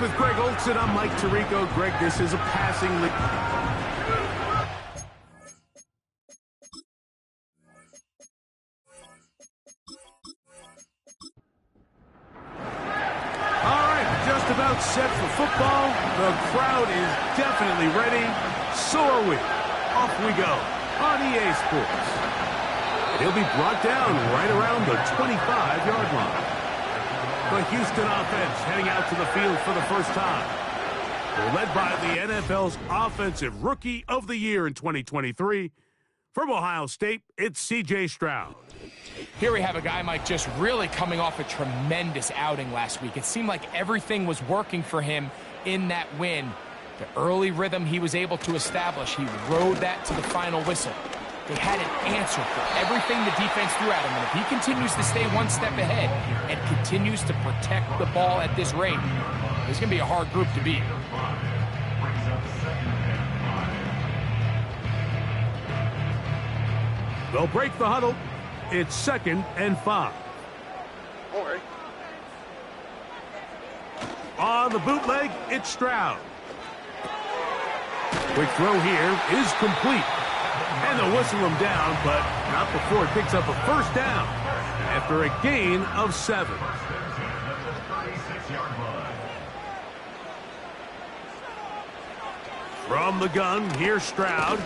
with Greg Olson. I'm Mike Tirico. Greg, this is a passing league. All right, just about set for football. The crowd is definitely ready. So are we. Off we go on EA Sports. He'll be brought down right around the 25-yard line. The Houston offense heading out to the field for the first time. They're led by the NFL's Offensive Rookie of the Year in 2023. From Ohio State, it's C.J. Stroud. Here we have a guy, Mike, just really coming off a tremendous outing last week. It seemed like everything was working for him in that win. The early rhythm he was able to establish, he rode that to the final whistle. They had an answer for everything the defense threw at him, and if he continues to stay one step ahead and continues to protect the ball at this rate, it's going to be a hard group to beat. They'll break the huddle. It's 2nd and 5. On the bootleg, it's Stroud. Quick throw here is complete. And they'll whistle him down, but not before it picks up a first down after a gain of 7. From the gun, here's Stroud.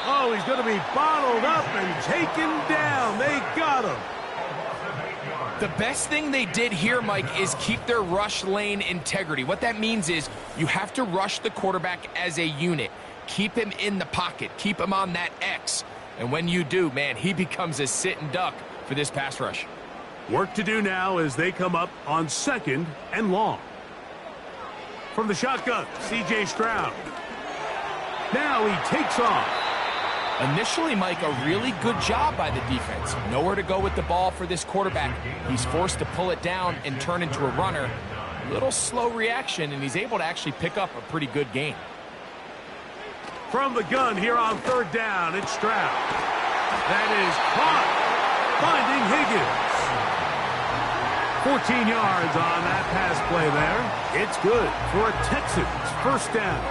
Oh, he's going to be bottled up and taken down. They got him. The best thing they did here, Mike, is keep their rush lane integrity. What that means is you have to rush the quarterback as a unit. Keep him in the pocket. Keep him on that X. And when you do, man, he becomes a sitting duck for this pass rush. Work to do now as they come up on 2nd and long. From the shotgun, C.J. Stroud. Now he takes off. Initially, Mike, a really good job by the defense. Nowhere to go with the ball for this quarterback. He's forced to pull it down and turn into a runner. A little slow reaction, and he's able to actually pick up a pretty good gain. From the gun here on 3rd down, it's Stroud. That is caught, finding Higgins. 14 yards on that pass play there. It's good for a Texans first down.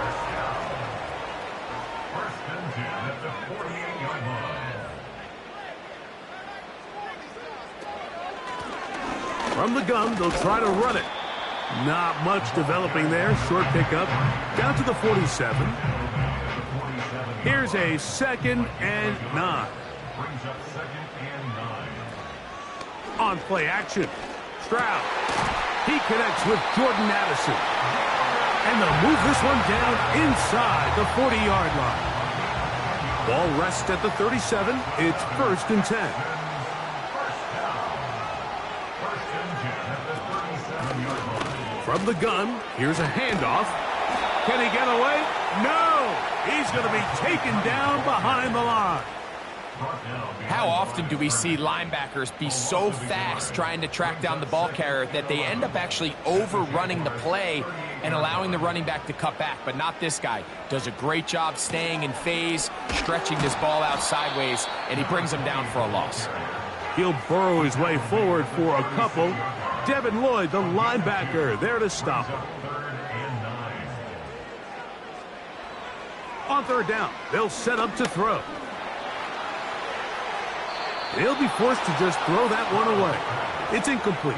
From the gun, they'll try to run it. Not much developing there. Short pickup down to the 47. Here's a 2nd and 9. On play action, Stroud. He connects with Jordan Addison. And they'll move this one down inside the 40-yard line. Ball rests at the 37. It's 1st and 10. From the gun, here's a handoff. Can he get away? No! He's going to be taken down behind the line. How often do we see linebackers be so fast trying to track down the ball carrier that they end up actually overrunning the play and allowing the running back to cut back? But not this guy. Does a great job staying in phase, stretching this ball out sideways, and he brings him down for a loss. He'll burrow his way forward for a couple. Devin Lloyd, the linebacker, there to stop him. On 3rd down, they'll set up to throw. He'll be forced to just throw that one away. It's incomplete.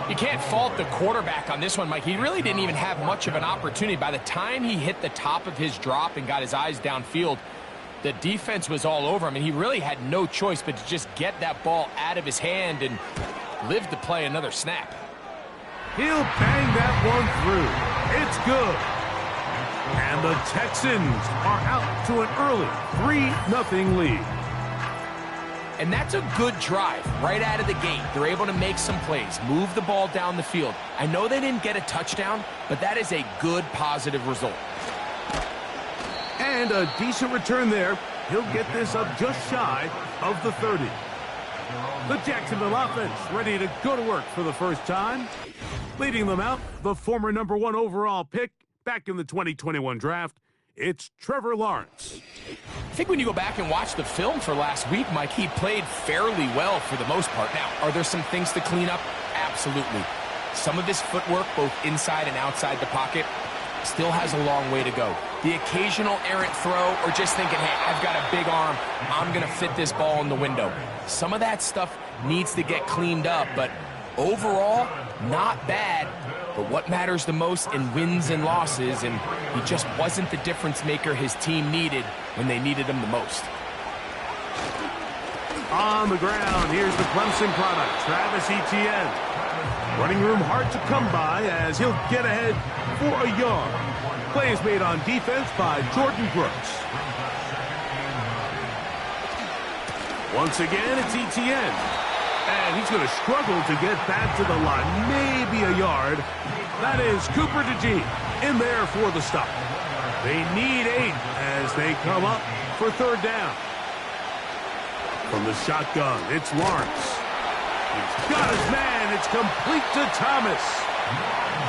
You can't fault the quarterback on this one, Mike. He really didn't even have much of an opportunity. By the time he hit the top of his drop and got his eyes downfield, the defense was all over him, and he really had no choice but to just get that ball out of his hand and live to play another snap. He'll bang that one through. It's good. And the Texans are out to an early 3-0 lead. And that's a good drive right out of the gate. They're able to make some plays, move the ball down the field. I know they didn't get a touchdown, but that is a good positive result. And a decent return there. He'll get this up just shy of the 30. The Jacksonville offense ready to go to work for the first time. Leading them out, the former #1 overall pick back in the 2021 draft, it's Trevor Lawrence. I think when you go back and watch the film for last week, Mike, he played fairly well for the most part. Now, are there some things to clean up? Absolutely. some of his footwork, both inside and outside the pocket, still has a long way to go. The occasional errant throw or just thinking, hey, I've got a big arm, I'm going to fit this ball in the window. Some of that stuff needs to get cleaned up, but overall, not bad. But what matters the most in wins and losses, and he just wasn't the difference maker his team needed when they needed him the most. On the ground, here's the Clemson product, Travis Etienne. Running room hard to come by as he'll get ahead for a yard. Play is made on defense by Jordan Brooks. Once again, it's Etienne. And he's going to struggle to get back to the line. Maybe a yard. That is Cooper DeJean in there for the stop. They need 8 as they come up for third down. From the shotgun, it's Lawrence. He's got his man. It's complete to Thomas.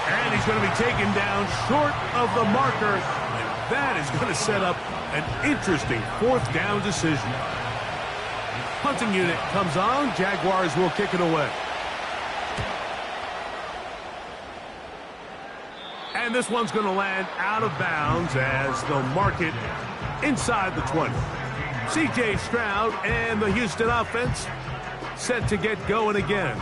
And he's going to be taken down short of the marker. And that is going to set up an interesting fourth down decision. Punting unit comes on. Jaguars will kick it away. And this one's going to land out of bounds as they'll mark it inside the 20. C.J. Stroud and the Houston offense set to get going again.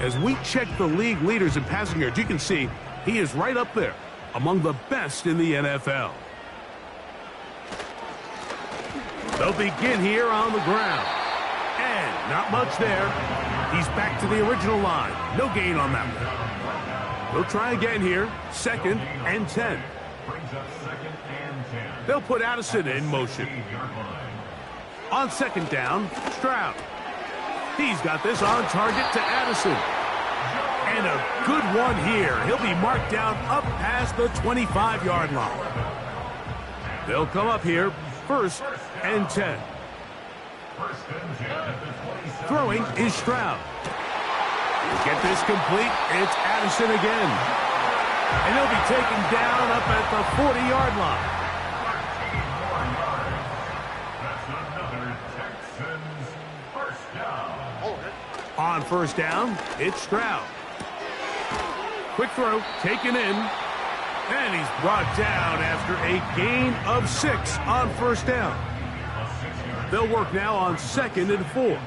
As we check the league leaders in passing yards, you can see he is right up there among the best in the NFL. They'll begin here on the ground. And not much there. He's back to the original line. No gain on that one. They'll try again here. 2nd and 10. They'll put Addison in motion. On 2nd down, Stroud. He's got this on target to Addison. And a good one here. He'll be marked down up past the 25-yard line. They'll come up here. 1st and 10. Throwing is Stroud. Get this complete. It's Addison again. And he'll be taken down up at the 40-yard line. On 1st down, it's Stroud. Quick throw, taken in. And he's brought down after a gain of 6 on 1st down. They'll work now on 2nd and 4.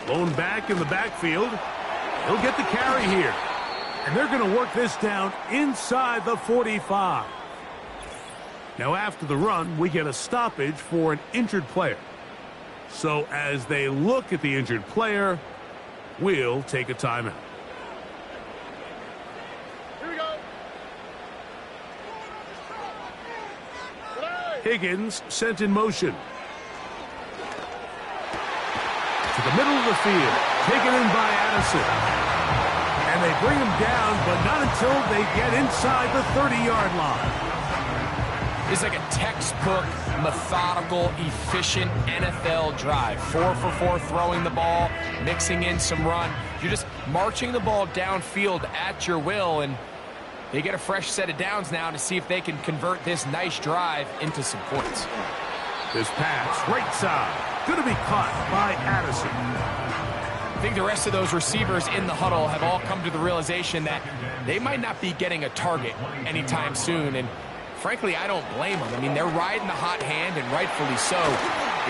Lone back in the backfield. He'll get the carry here. And they're going to work this down inside the 45. Now after the run, we get a stoppage for an injured player. So as they look at the injured player, we'll take a timeout. Higgins sent in motion. To the middle of the field. Taken in by Addison. And they bring him down, but not until they get inside the 30-yard line. It's like a textbook, methodical, efficient NFL drive. 4 for 4 throwing the ball, mixing in some run. You're just marching the ball downfield at your will, and they get a fresh set of downs now to see if they can convert this nice drive into some points. This pass, right side, going to be caught by Addison. I think the rest of those receivers in the huddle have all come to the realization that they might not be getting a target anytime soon, and frankly, I don't blame them. I mean, they're riding the hot hand, and rightfully so.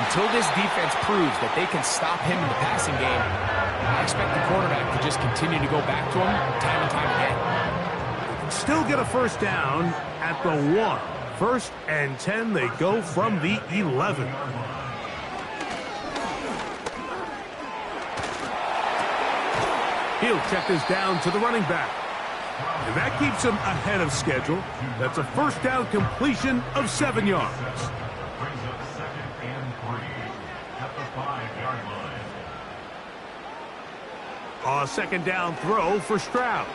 Until this defense proves that they can stop him in the passing game, I expect the quarterback to just continue to go back to him time and time again. Still get a 1st down at the 1. 1st and 10, they go from the 11. He'll check this down to the running back. And that keeps him ahead of schedule. That's a 1st down completion of 7 yards. A 2nd down throw for Stroud.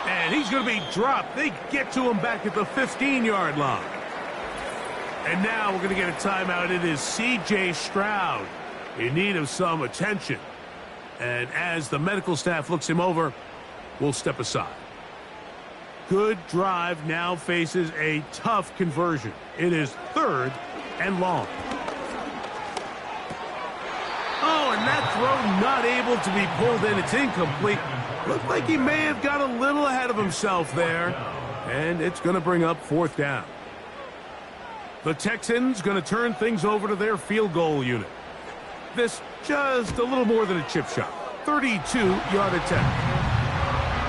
And he's going to be dropped. They get to him back at the 15-yard line. And now we're going to get a timeout. It is C.J. Stroud in need of some attention. And as the medical staff looks him over, we'll step aside. Good drive now faces a tough conversion. It is 3rd and long. Oh, and that throw not able to be pulled in. It's incomplete. Looked like he may have got a little ahead of himself there. And it's going to bring up 4th down. The Texans going to turn things over to their field goal unit. This just a little more than a chip shot. 32-yard attempt.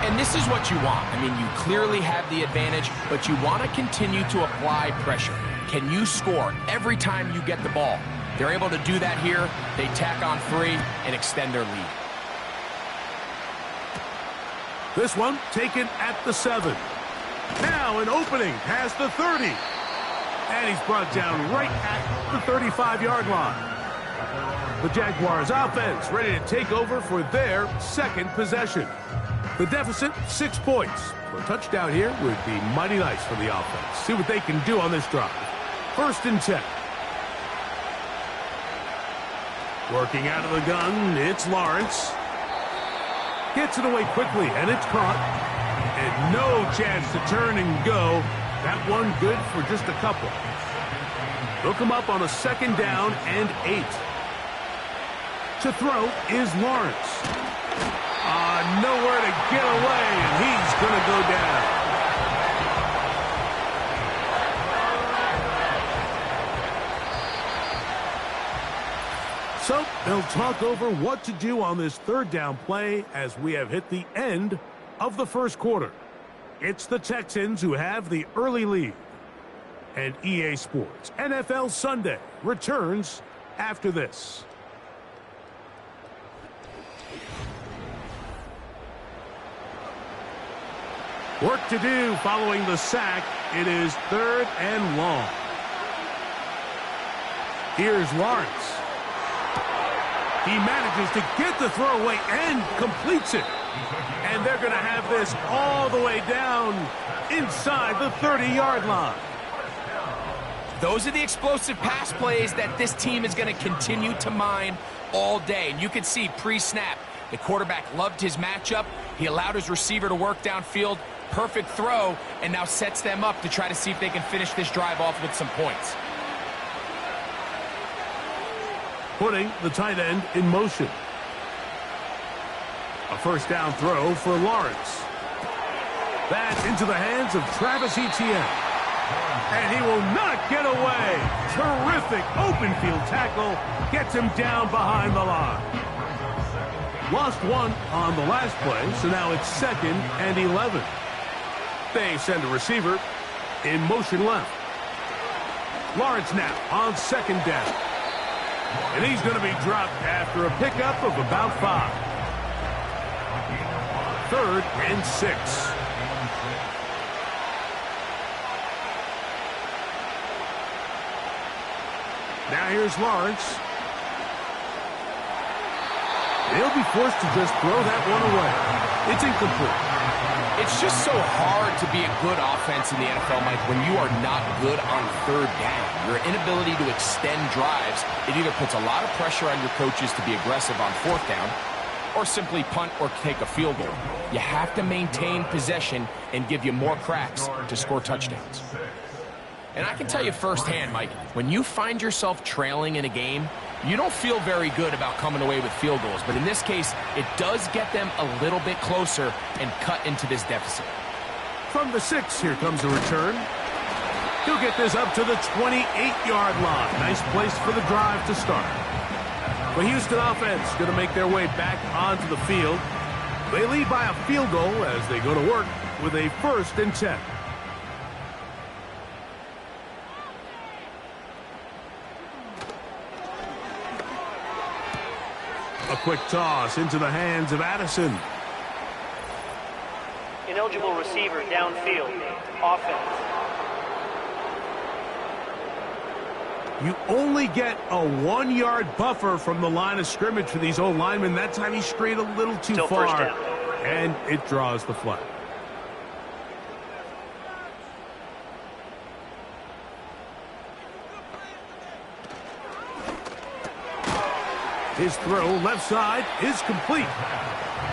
And this is what you want. I mean, you clearly have the advantage, but you want to continue to apply pressure. Can you score every time you get the ball? They're able to do that here. They tack on 3 and extend their lead. This one taken at the 7. Now an opening past the 30. And he's brought down right at the 35-yard line. The Jaguars offense ready to take over for their 2nd possession. The deficit, 6 points. For a touchdown here would be mighty nice for the offense. See what they can do on this drive. 1st and 10. Working out of the gun, it's Lawrence. Gets it away quickly, and it's caught. And no chance to turn and go. That one good for just a couple. They'll come up on a 2nd down and 8. To throw is Lawrence. Nowhere to get away, and he's going to go down. So they'll talk over what to do on this 3rd down play as we have hit the end of the 1st quarter. It's the Texans who have the early lead. And EA Sports NFL Sunday returns after this. Work to do following the sack. It is 3rd and long. Here's Lawrence. He manages to get the throw away and completes it. And they're going to have this all the way down inside the 30-yard line. Those are the explosive pass plays that this team is going to continue to mine all day. And you can see pre-snap, the quarterback loved his matchup. He allowed his receiver to work downfield. Perfect throw, and now sets them up to try to see if they can finish this drive off with some points. Putting the tight end in motion. A 1st down throw for Lawrence. That's into the hands of Travis Etienne. And he will not get away. Terrific open field tackle. Gets him down behind the line. Lost 1 on the last play, so now it's 2nd and 11. They send a receiver in motion left. Lawrence now on 2nd down. And he's going to be dropped after a pickup of about 5. 3rd and 6. Now here's Lawrence. They'll be forced to just throw that one away. It's incomplete. It's just so hard to be a good offense in the NFL, Mike, when you are not good on 3rd down. Your inability to extend drives, it either puts a lot of pressure on your coaches to be aggressive on 4th down or simply punt or take a field goal. You have to maintain possession and give you more cracks to score touchdowns. And I can tell you firsthand, Mike, when you find yourself trailing in a game, you don't feel very good about coming away with field goals. But in this case, it does get them a little bit closer and cut into this deficit. From the 6, here comes a return. He'll get this up to the 28-yard line. Nice place for the drive to start. The Houston offense going to make their way back onto the field. They lead by a field goal as they go to work with a 1st and 10. A quick toss into the hands of Addison. Ineligible receiver downfield. Offense. You only get a 1-yard buffer from the line of scrimmage for these old linemen. That time he strayed a little too Still far. first down. And it draws the flag. His throw left side is complete.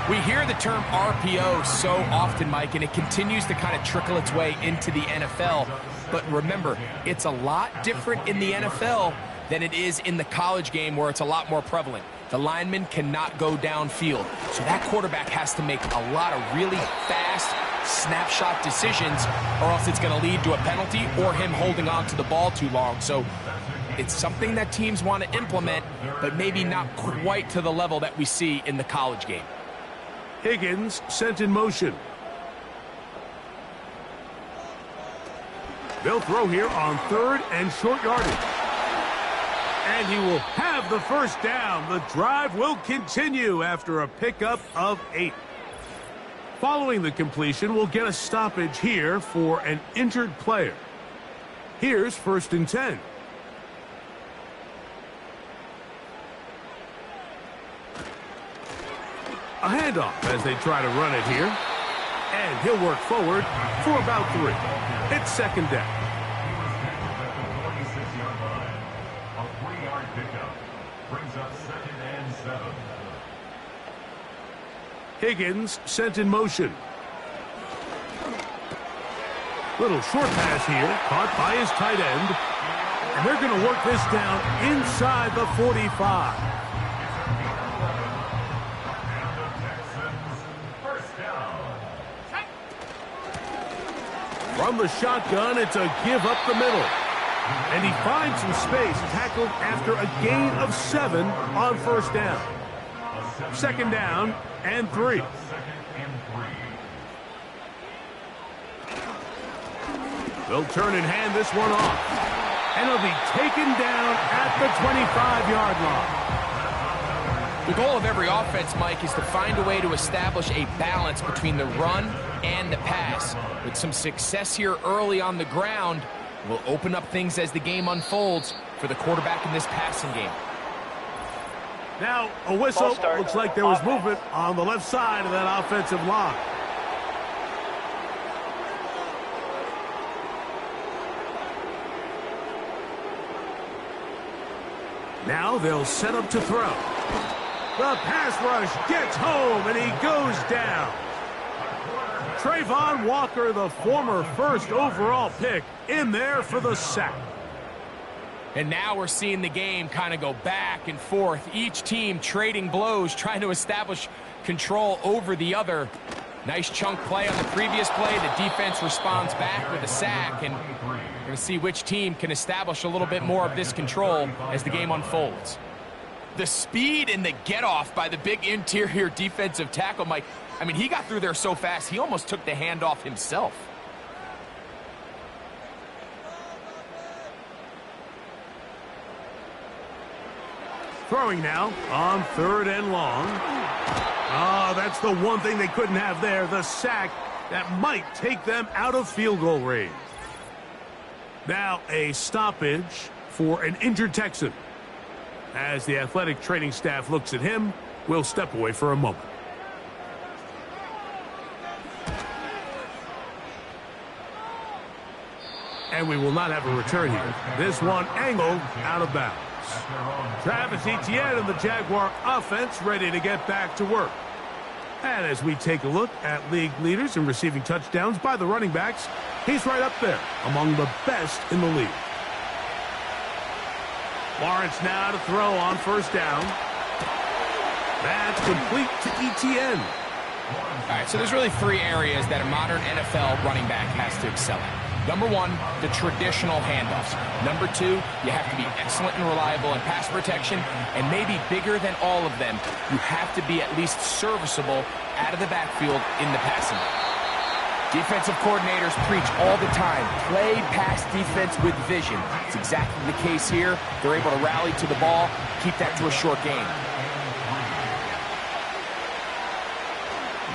We hear the term RPO so often, Mike, and it continues to kind of trickle its way into the NFL. But remember, it's a lot different in the NFL than it is in the college game where it's a lot more prevalent. The lineman cannot go downfield. So that quarterback has to make a lot of really fast snapshot decisions, or else it's going to lead to a penalty or him holding on to the ball too long. So it's something that teams want to implement, but maybe not quite to the level that we see in the college game. Higgins sent in motion. They'll throw here on 3rd and short yardage. And he will have the first down. The drive will continue after a pickup of 8. Following the completion, we'll get a stoppage here for an injured player. Here's 1st and 10. A handoff as they try to run it here. And he'll work forward for about 3. It's 2nd down. Higgins sent in motion. Little short pass here, caught by his tight end. And they're going to work this down inside the 45. From the shotgun, it's a give up the middle. And he finds some space, tackled after a gain of 7 on 1st down. 2nd down and 3. They'll turn and hand this one off. And he'll be taken down at the 25-yard line. The goal of every offense, Mike, is to find a way to establish a balance between the run and the pass. With some success here early on the ground, will open up things as the game unfolds for the quarterback in this passing game. Now, a whistle. Looks like there was movement on the left side of that offensive line. Now they'll set up to throw. The pass rush gets home, and he goes down. Trayvon Walker, the former 1st overall pick, in there for the sack. And now we're seeing the game kind of go back and forth. Each team trading blows, trying to establish control over the other. Nice chunk play on the previous play. The defense responds back with a sack, and we're going to see which team can establish a little bit more of this control as the game unfolds. The speed and the get-off by the big interior defensive tackle, Mike. I mean, he got through there so fast, he almost took the handoff himself. Throwing now on 3rd and long. Oh, that's the one thing they couldn't have there, the sack that might take them out of field goal range. Now a stoppage for an injured Texan. As the athletic training staff looks at him, we'll step away for a moment. And we will not have a return here. This one angled out of bounds. Travis Etienne and the Jaguar offense ready to get back to work. And as we take a look at league leaders in receiving touchdowns by the running backs, he's right up there among the best in the league. Lawrence now to throw on 1st down. That's complete to Etienne. All right, so there's really 3 areas that a modern NFL running back has to excel at. Number 1, the traditional handoffs. Number 2, you have to be excellent and reliable in pass protection, and maybe bigger than all of them, you have to be at least serviceable out of the backfield in the passing game. Defensive coordinators preach all the time, play pass defense with vision. It's exactly the case here. They're able to rally to the ball, keep that to a short game.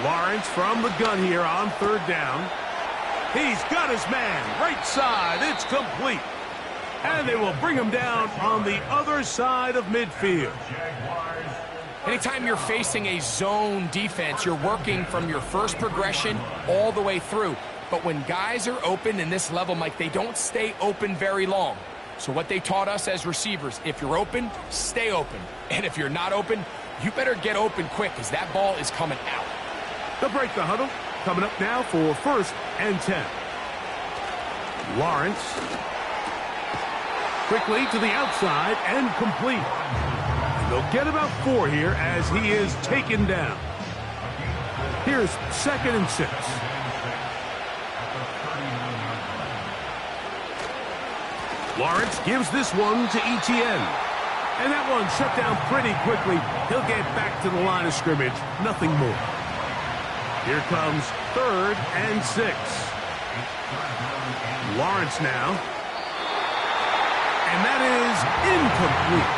Lawrence from the gun here on 3rd down. He's got his man, right side, it's complete. And they will bring him down on the other side of midfield. Anytime you're facing a zone defense, you're working from your first progression all the way through. But when guys are open in this level, Mike, they don't stay open very long. So what they taught us as receivers, if you're open, stay open. And if you're not open, you better get open quick, because that ball is coming out. They'll break the huddle. Coming up now for 1st and 10. Lawrence quickly to the outside and complete. And They'll get about 4 here as he is taken down. Here's 2nd and 6. Lawrence gives this one to Etienne. And that one shut down pretty quickly. He'll get back to the line of scrimmage. Nothing more. Here comes 3rd and 6. Lawrence now. And that is incomplete.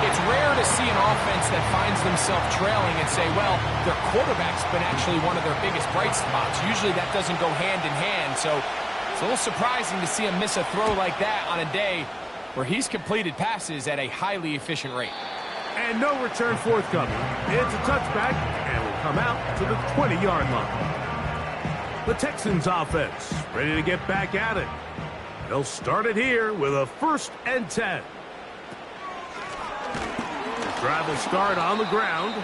It's rare to see an offense that finds themselves trailing and say, well, their quarterback's been actually one of their biggest bright spots. Usually that doesn't go hand in hand, so it's a little surprising to see him miss a throw like that on a day where he's completed passes at a highly efficient rate. And no return forthcoming. It's a touchback and will come out to the 20-yard line. The Texans offense ready to get back at it. They'll start it here with a 1st and 10. The drive will start on the ground.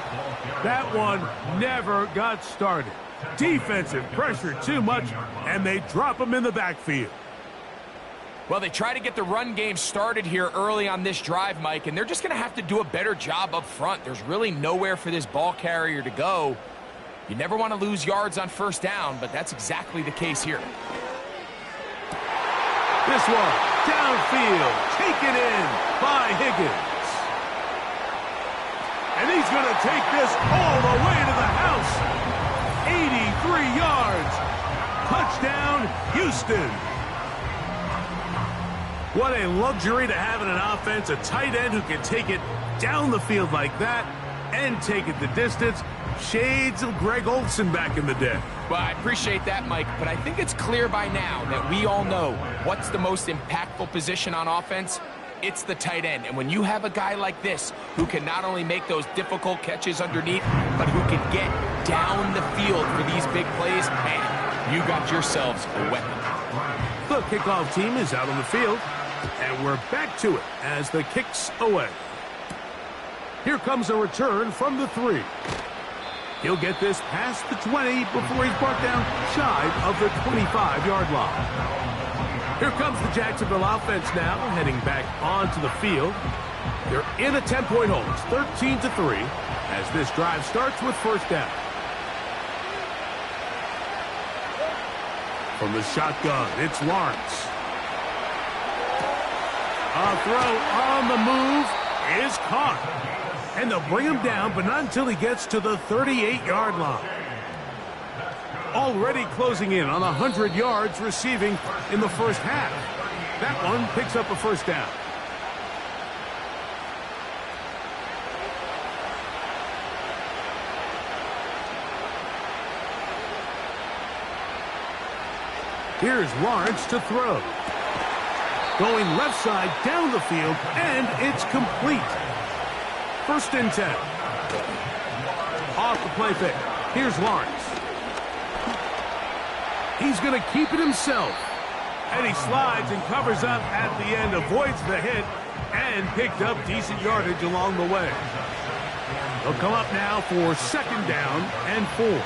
That one never got started. Defensive pressure too much, and they drop him in the backfield. Well, they try to get the run game started here early on this drive, Mike, and they're just going to have to do a better job up front. There's really nowhere for this ball carrier to go. You never want to lose yards on 1st down, but that's exactly the case here. This one, downfield, taken in by Higgins. And he's going to take this all the way to the house. 83 yards. Touchdown, Houston. What a luxury to have in an offense, a tight end who can take it down the field like that and take it the distance. Shades of Greg Olsen back in the day. Well, I appreciate that, Mike, but I think it's clear by now that we all know what's the most impactful position on offense. It's the tight end. And when you have a guy like this who can not only make those difficult catches underneath, but who can get down the field for these big plays, man, you got yourselves a weapon. The kickoff team is out on the field, and we're back to it as the kick's away. Here comes a return from the 3. He'll get this past the 20 before he's brought down shy of the 25-yard line. Here comes the Jacksonville offense now, heading back onto the field. They're in a 10-point hole. It's 13-3 as this drive starts with 1st down. From the shotgun, it's Lawrence. A throw on the move is caught. And they'll bring him down, but not until he gets to the 38-yard line. Already closing in on 100 yards receiving in the 1st half. That one picks up a 1st down. Here's Lawrence to throw. Going left side down the field, and it's complete. 1st and 10. Off the play fake. Here's Lawrence. He's going to keep it himself. And he slides and covers up at the end, avoids the hit, and picked up decent yardage along the way. They'll come up now for 2nd down and 4.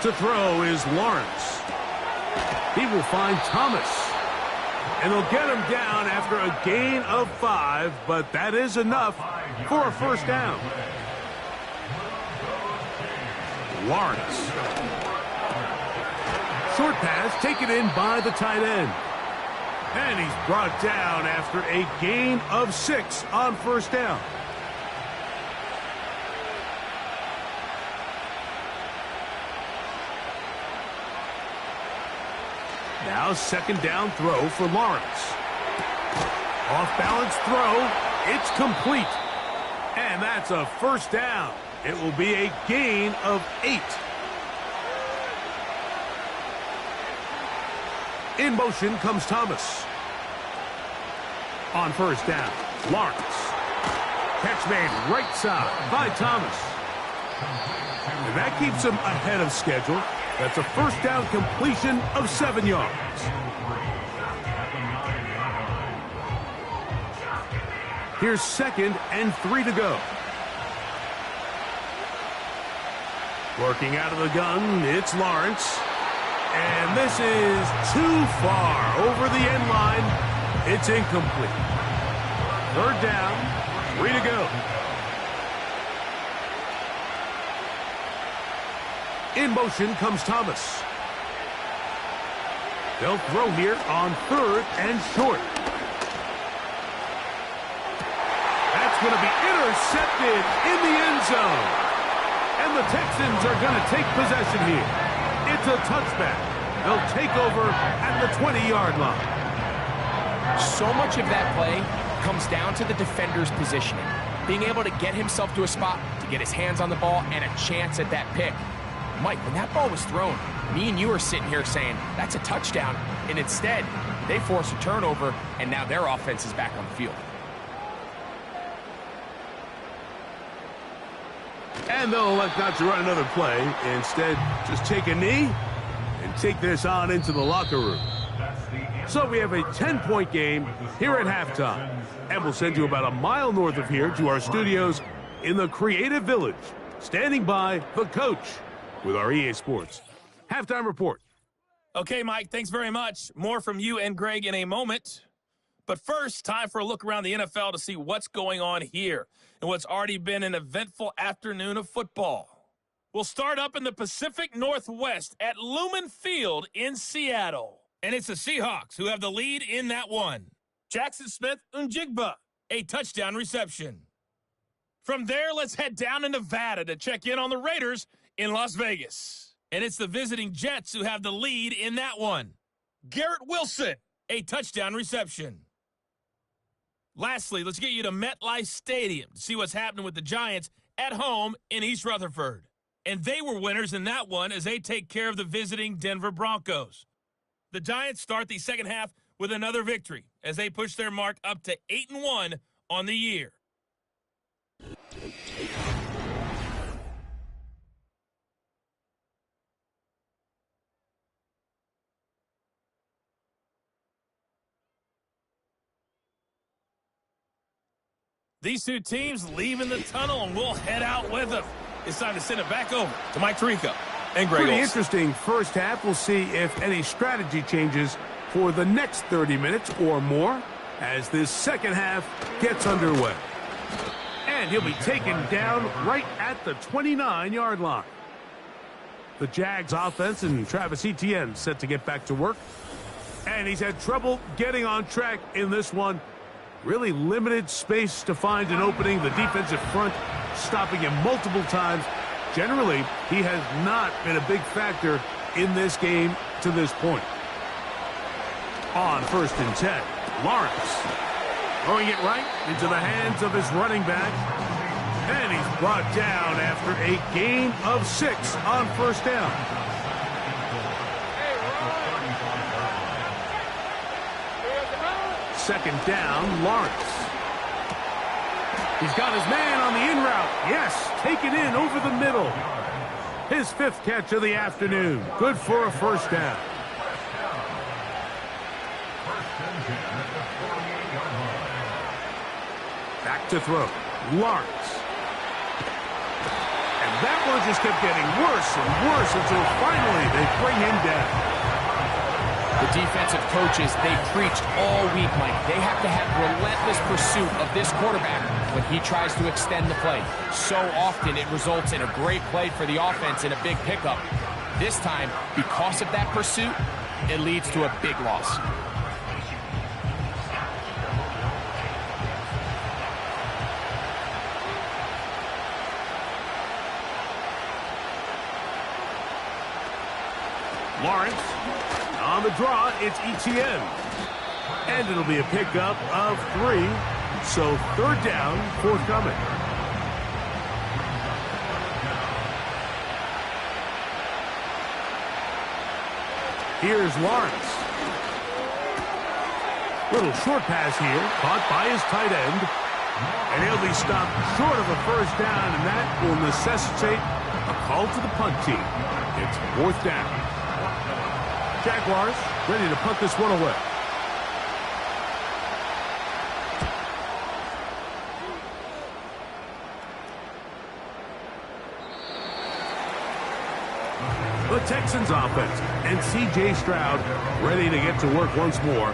To throw is Lawrence. He will find Thomas. And they'll get him down after a gain of 5, but that is enough for a 1st down. Lawrence. Short pass taken in by the tight end. And he's brought down after a gain of 6 on 1st down. Now 2nd down throw for Lawrence. Off balance throw. It's complete. And that's a 1st down. It will be a gain of 8. In motion comes Thomas. On 1st down, Lawrence. Catch made right side by Thomas. And that keeps him ahead of schedule. That's a 1st down completion of 7 yards. Here's 2nd and 3 to go. Working out of the gun, it's Lawrence. And this is too far over the end line. It's incomplete. Third down, 3 to go. In motion comes Thomas. They'll throw here on 3rd and short. That's going to be intercepted in the end zone. And the Texans are going to take possession here. It's a touchback. They'll take over at the 20-yard line. So much of that play comes down to the defender's positioning. Being able to get himself to a spot, to get his hands on the ball, and a chance at that pick. Mike, when that ball was thrown, me and you are sitting here saying, that's a touchdown. And instead, they force a turnover, and now their offense is back on the field. And they'll elect not to run another play. Instead, just take a knee and take this on into the locker room. So we have a 10-point game here at halftime. And we'll send you about a mile north of here to our studios in the Creative Village. Standing by, the coach with our EA Sports Halftime Report. Okay, Mike, thanks very much. More from you and Greg in a moment. But first, time for a look around the NFL to see what's going on here and what's already been an eventful afternoon of football. We'll start up in the Pacific Northwest at Lumen Field in Seattle. And it's the Seahawks who have the lead in that one. Jackson Smith-Njigba, a touchdown reception. From there, let's head down to Nevada to check in on the Raiders in Las Vegas. And it's the visiting Jets who have the lead in that one. Garrett Wilson, a touchdown reception. Lastly, let's get you to MetLife Stadium to see what's happening with the Giants at home in East Rutherford. And they were winners in that one as they take care of the visiting Denver Broncos. The Giants start the second half with another victory as they push their mark up to 8-1 on the year. These two teams leaving the tunnel, and we'll head out with them. It's time to send it back over to Mike Tirico and Greg Pretty Olson. interesting first half. We'll see if any strategy changes for the next 30 minutes or more as this second half gets underway. And he'll be taken down right at the 29-yard line. The Jags offense and Travis Etienne set to get back to work. And he's had trouble getting on track in this one. Really limited space to find an opening. The defensive front stopping him multiple times. Generally, he has not been a big factor in this game to this point. On 1st and 10, Lawrence throwing it right into the hands of his running back. And he's brought down after a gain of 6 on 1st down. Second down, Lawrence. He's got his man on the in route. Yes, taken in over the middle. His 5th catch of the afternoon. Good for a 1st down. Back to throw. Lawrence. And that one just kept getting worse and worse until finally they bring him down. The defensive coaches, they preached all week, Mike. They have to have relentless pursuit of this quarterback when he tries to extend the play. So often it results in a great play for the offense and a big pickup. This time, because of that pursuit, it leads to a big loss. Lawrence. On the draw, it's Etienne. And it'll be a pickup of 3. So 3rd down, forthcoming. Here's Lawrence. Little short pass here, caught by his tight end. And he'll be stopped short of a 1st down, and that will necessitate a call to the punt team. It's 4th down. Jaguars ready to punt this one away. The Texans offense and C.J. Stroud ready to get to work once more.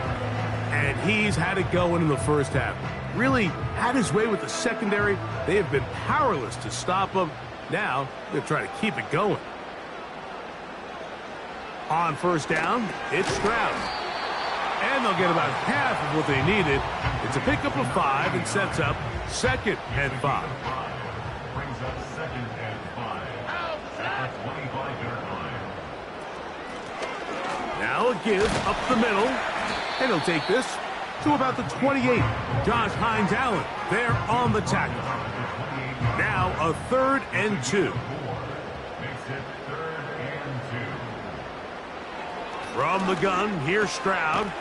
And he's had it going in the first half. really had his way with the secondary. They have been powerless to stop him. Now they're trying to keep it going. On first down, it's Stroud. And they'll get about half of what they needed. It's a pickup of 5 and sets up 2nd and 5. Brings up 2nd and 5. At the 25-yard line. Now a give up the middle. And he'll take this to about the 28. Josh Hines-Allen there on the tackle. Now a 3rd and 2. Makes it 3rd and 2. From the gun, here's Stroud.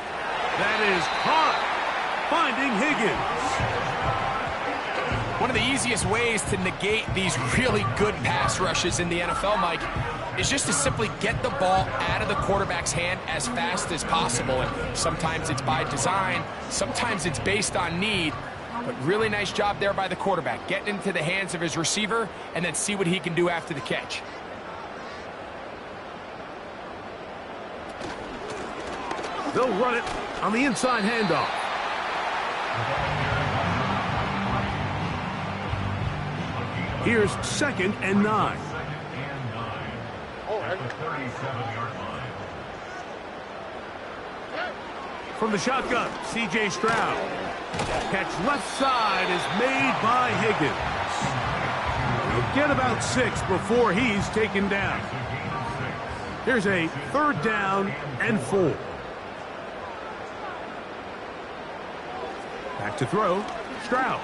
That is caught. Finding Higgins. One of the easiest ways to negate these really good pass rushes in the NFL, Mike, is just to simply get the ball out of the quarterback's hand as fast as possible. And sometimes it's by design, sometimes it's based on need. But really nice job there by the quarterback. Getting into the hands of his receiver and then see what he can do after the catch. They'll run it on the inside handoff. Here's 2nd and 9. At the 37-yard line. From the shotgun, C.J. Stroud. Catch left side is made by Higgins. He'll get about 6 before he's taken down. Here's a 3rd down and 4. Back to throw, Stroud.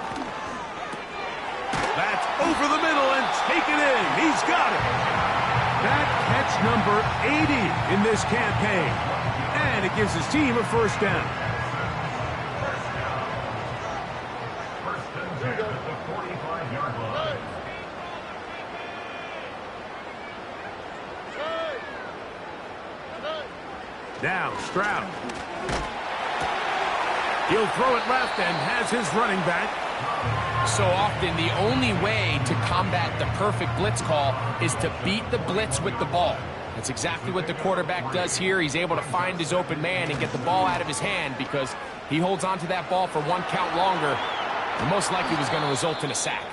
That's over the middle and taken in. He's got it. That catch number 80 in this campaign. And it gives his team a 1st down. First and 10 at the 45-yard line. Now Stroud. He'll throw it left and has his running back. So often the only way to combat the perfect blitz call is to beat the blitz with the ball. That's exactly what the quarterback does here. He's able to find his open man and get the ball out of his hand because he holds on to that ball for 1 count longer. And most likely was going to result in a sack.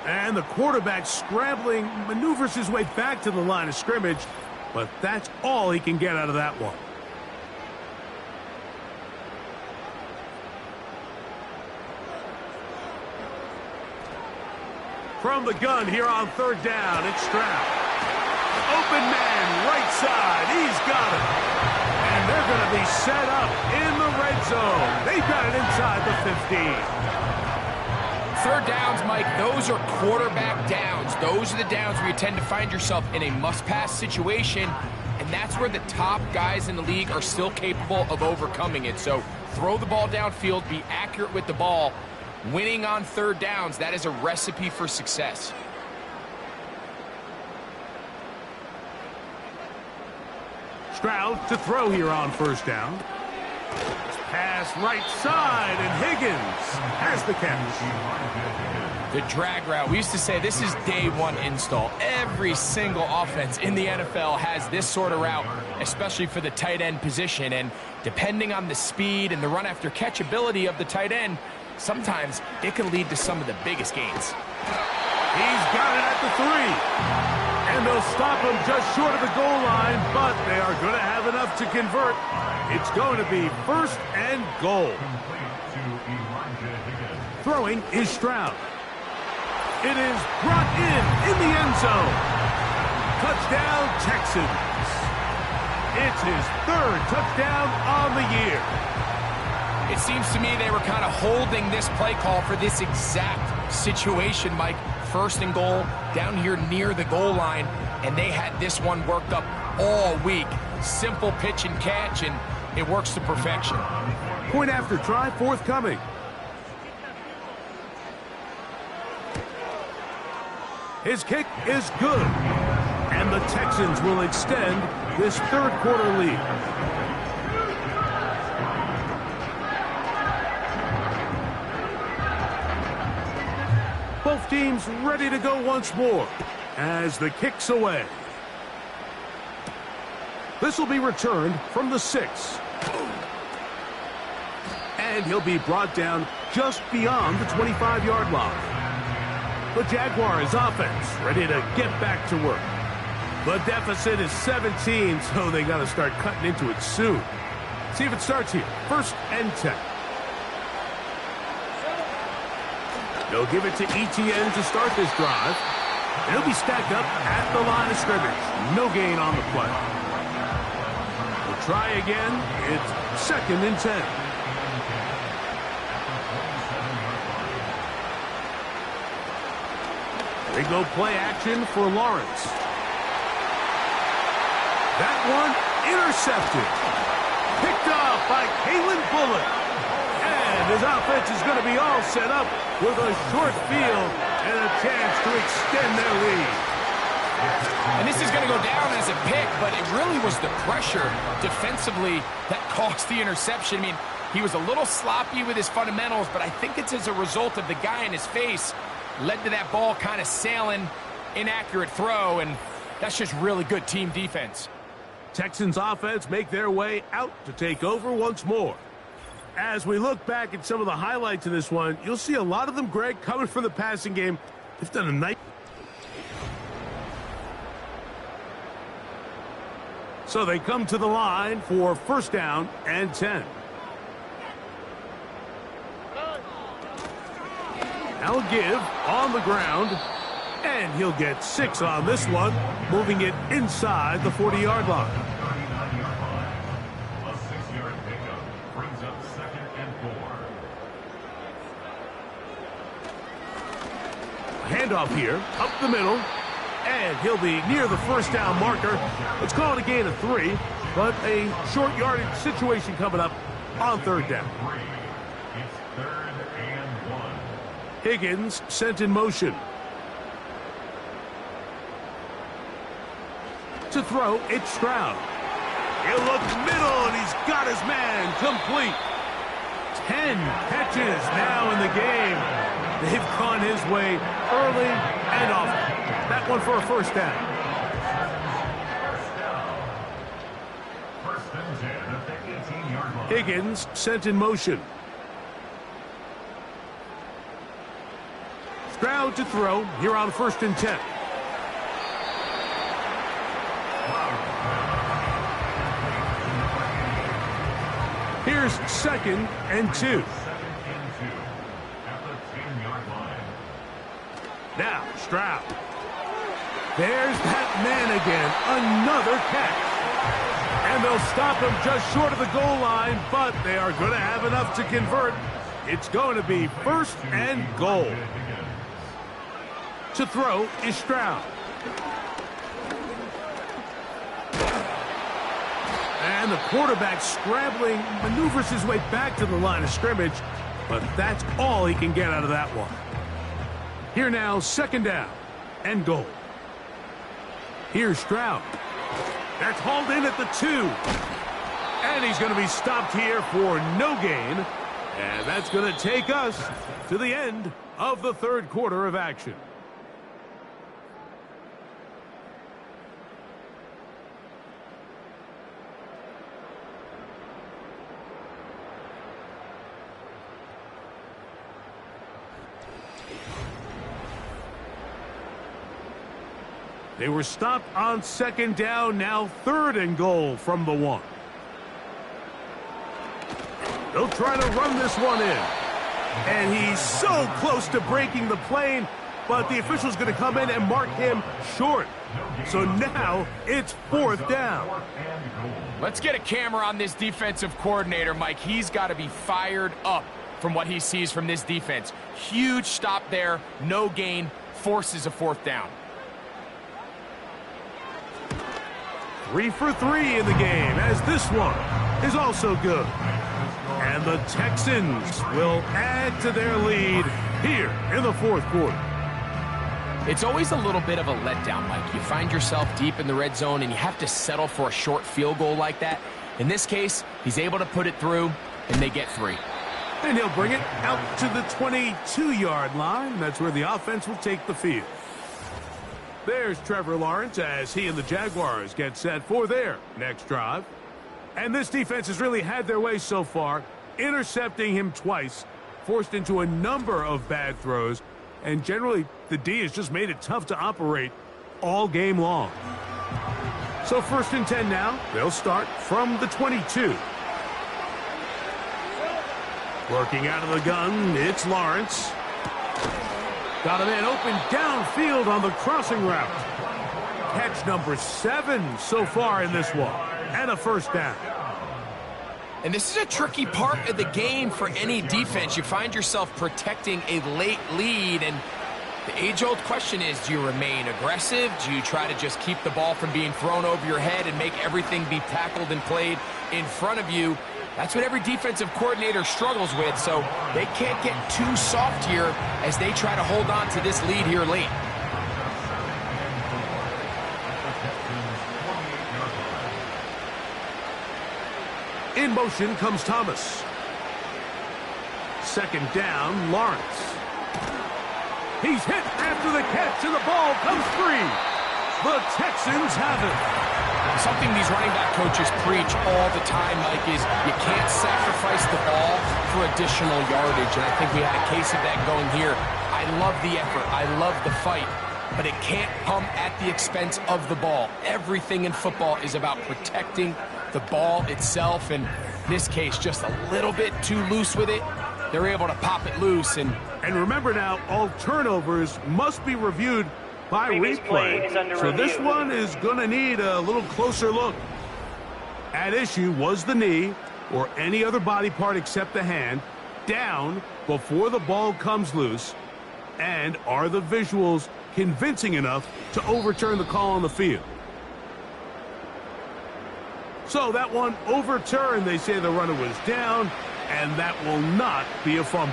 And the quarterback scrambling, maneuvers his way back to the line of scrimmage, but that's all he can get out of that one. From the gun here on 3rd down, it's Stroud. Open man, right side, he's got it. And they're going to be set up in the red zone. They've got it inside the 15. 3rd downs, Mike, those are quarterback downs. Those are the downs where you tend to find yourself in a must-pass situation, and that's where the top guys in the league are still capable of overcoming it. So throw the ball downfield, be accurate with the ball. Winning on 3rd downs, that is a recipe for success. Stroud to throw here on 1st down. Pass right side, and Higgins has the catch. The drag route. We used to say this is day 1 install. Every single offense in the NFL has this sort of route, especially for the tight end position. And depending on the speed and the run after catch ability of the tight end, sometimes it can lead to some of the biggest gains. He's got it at the 3. And they'll stop him just short of the goal line, but they are going to have enough to convert. It's going to be 1st and goal. Throwing is Stroud. It is brought in the end zone. Touchdown, Texans. It's his 3rd touchdown on the year. It seems to me they were kind of holding this play call for this exact situation, Mike. 1st and goal, down here near the goal line, and they had this one worked up all week. Simple pitch and catch, and it works to perfection. Point after try forthcoming. His kick is good, and the Texans will extend this 3rd quarter lead. Both teams ready to go once more as the kick's away. This will be returned from the 6. And he'll be brought down just beyond the 25-yard line. The Jaguars offense ready to get back to work. The deficit is 17, so they got to start cutting into it soon. See if it starts here. 1st and 10. They'll give it to Etienne to start this drive. He'll be stacked up at the line of scrimmage. No gain on the play. We'll try again. It's 2nd and 10. They go play action for Lawrence. That one intercepted. Picked off by Kalen Bullock. And his offense is going to be all set up with a short field and a chance to extend their lead. And this is going to go down as a pick, but it really was the pressure defensively that caused the interception. I mean, he was a little sloppy with his fundamentals, but I think it's as a result of the guy in his face led to that ball kind of sailing, inaccurate throw, and that's just really good team defense. Texans offense make their way out to take over once more. As we look back at some of the highlights of this one, you'll see a lot of them, Greg, coming from the passing game. They've done a nice... So they come to the line for 1st down and 10. I'll give on the ground, and he'll get 6 on this one, moving it inside the 40-yard line. A 6-yard pickup brings up 2nd and 4. Handoff here, up the middle, and he'll be near the 1st down marker. Let's call it a gain of 3, but a short yardage situation coming up on 3rd down. It's 3rd and 1. Higgins sent in motion. To throw, it's Stroud. He'll look middle, and he's got his man complete. 10 catches now in the game. They've gone his way early and often. That one for a 1st down. 1st and 10 at the 18-yard line. Higgins sent in motion. Stroud to throw here on 1st and 10. Here's 2nd and 2. 2nd and 2 at the 10-yard line. Now Stroud. There's that man again. Another catch. And they'll stop him just short of the goal line, but they are going to have enough to convert. It's going to be 1st and goal. To throw is Stroud. And the quarterback scrambling, maneuvers his way back to the line of scrimmage, but that's all he can get out of that one. Here now, 2nd down and goal. Here's Stroud. That's hauled in at the 2. And he's going to be stopped here for no gain. And that's going to take us to the end of the 3rd quarter of action. They were stopped on 2nd down, now 3rd and goal from the 1. They'll try to run this one in. And he's so close to breaking the plane, but the official's going to come in and mark him short. So now it's 4th down. Let's get a camera on this defensive coordinator, Mike. He's got to be fired up from what he sees from this defense. Huge stop there, no gain, forces a 4th down. 3 for 3 in the game, as this one is also good. And the Texans will add to their lead here in the 4th quarter. It's always a little bit of a letdown, Mike. You find yourself deep in the red zone and you have to settle for a short field goal like that. In this case, he's able to put it through, and they get 3. And he'll bring it out to the 22-yard line. That's where the offense will take the field. There's Trevor Lawrence as he and the Jaguars get set for their next drive. And this defense has really had their way so far, intercepting him twice forced into a number of bad throws, and generally the D has just made it tough to operate all game long. So 1st and 10 now. They'll start from the 22. Working out of the gun, it's Lawrence. Got a man open downfield on the crossing route. Catch number 7 so far in this one, and a 1st down. And this is a tricky part of the game for any defense. You find yourself protecting a late lead, and the age-old question is, do you remain aggressive? Do you try to just keep the ball from being thrown over your head and make everything be tackled and played in front of you? That's what every defensive coordinator struggles with, so they can't get too soft here as they try to hold on to this lead here late. In motion comes Thomas. 2nd down, Lawrence. He's hit after the catch, and the ball comes free. The Texans have it. Something these running back coaches preach all the time, Mike, is you can't sacrifice the ball for additional yardage, and I think we had a case of that going here. I love the effort. I love the fight, but it can't come at the expense of the ball. Everything in football is about protecting the ball itself, and in this case, just a little bit too loose with it. They're able to pop it loose. And remember now, all turnovers must be reviewed by replay. So this one is going to need a little closer look. At issue was the knee, or any other body part except the hand, down before the ball comes loose. And are the visuals convincing enough to overturn the call on the field? So that one overturned. They say the runner was down, and that will not be a fumble.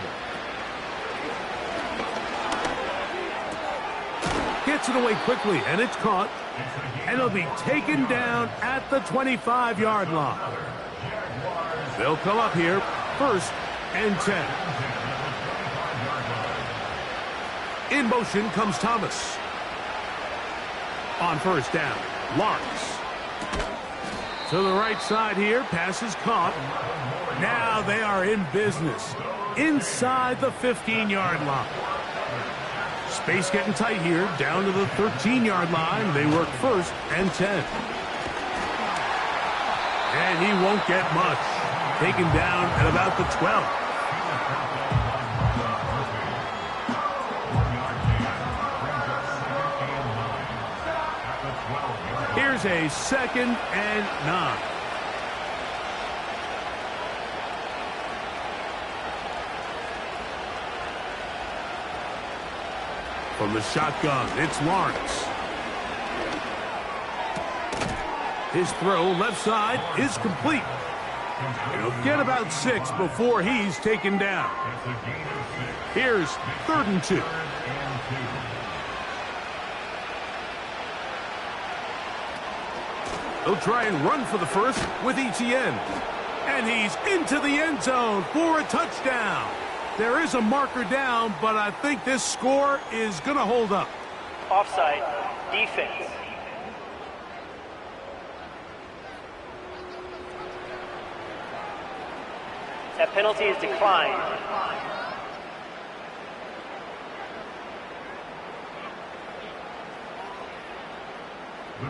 Gets it away quickly, and it's caught. And it'll be taken down at the 25-yard line. They'll come up here, 1st and 10. In motion comes Thomas. On 1st down, Lawrence. To the right side here, pass is caught. Now they are in business inside the 15-yard line. Space getting tight here, down to the 13-yard line. They work 1st and 10. And he won't get much. Taken down at about the 12. Here's a 2nd and 9. From the shotgun, it's Lawrence. His throw left side is complete. He'll get about 6 before he's taken down. Here's 3rd and 2. He'll try and run for the 1st with ETN. And he's into the end zone for a touchdown. There is a marker down, but I think this score is going to hold up. Offside, defense. That penalty is declined.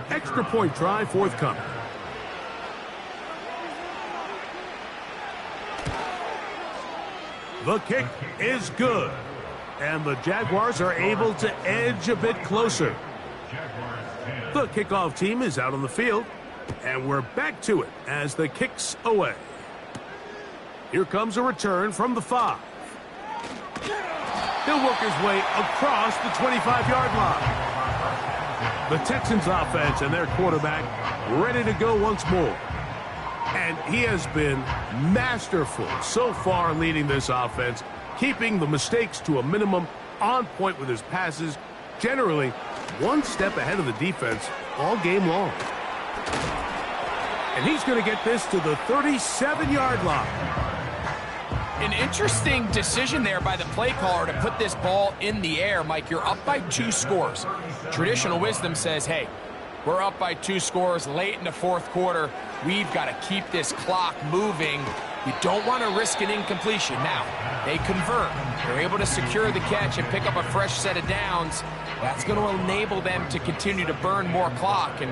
Extra point try forthcoming. The kick is good. And the Jaguars are able to edge a bit closer. The kickoff team is out on the field. And we're back to it as the kick's away. Here comes a return from the 5. He'll work his way across the 25-yard line. The Texans offense and their quarterback ready to go once more. And he has been masterful so far leading this offense, keeping the mistakes to a minimum, on point with his passes, generally one step ahead of the defense all game long. And he's going to get this to the 37-yard line. An interesting decision there by the play caller to put this ball in the air. Mike, you're up by 2 scores. Traditional wisdom says, hey, we're up by 2 scores late in the 4th quarter. We've got to keep this clock moving. We don't want to risk an incompletion. Now, They convert. They're able to secure the catch and pick up a fresh set of downs. That's going to enable them to continue to burn more clock, and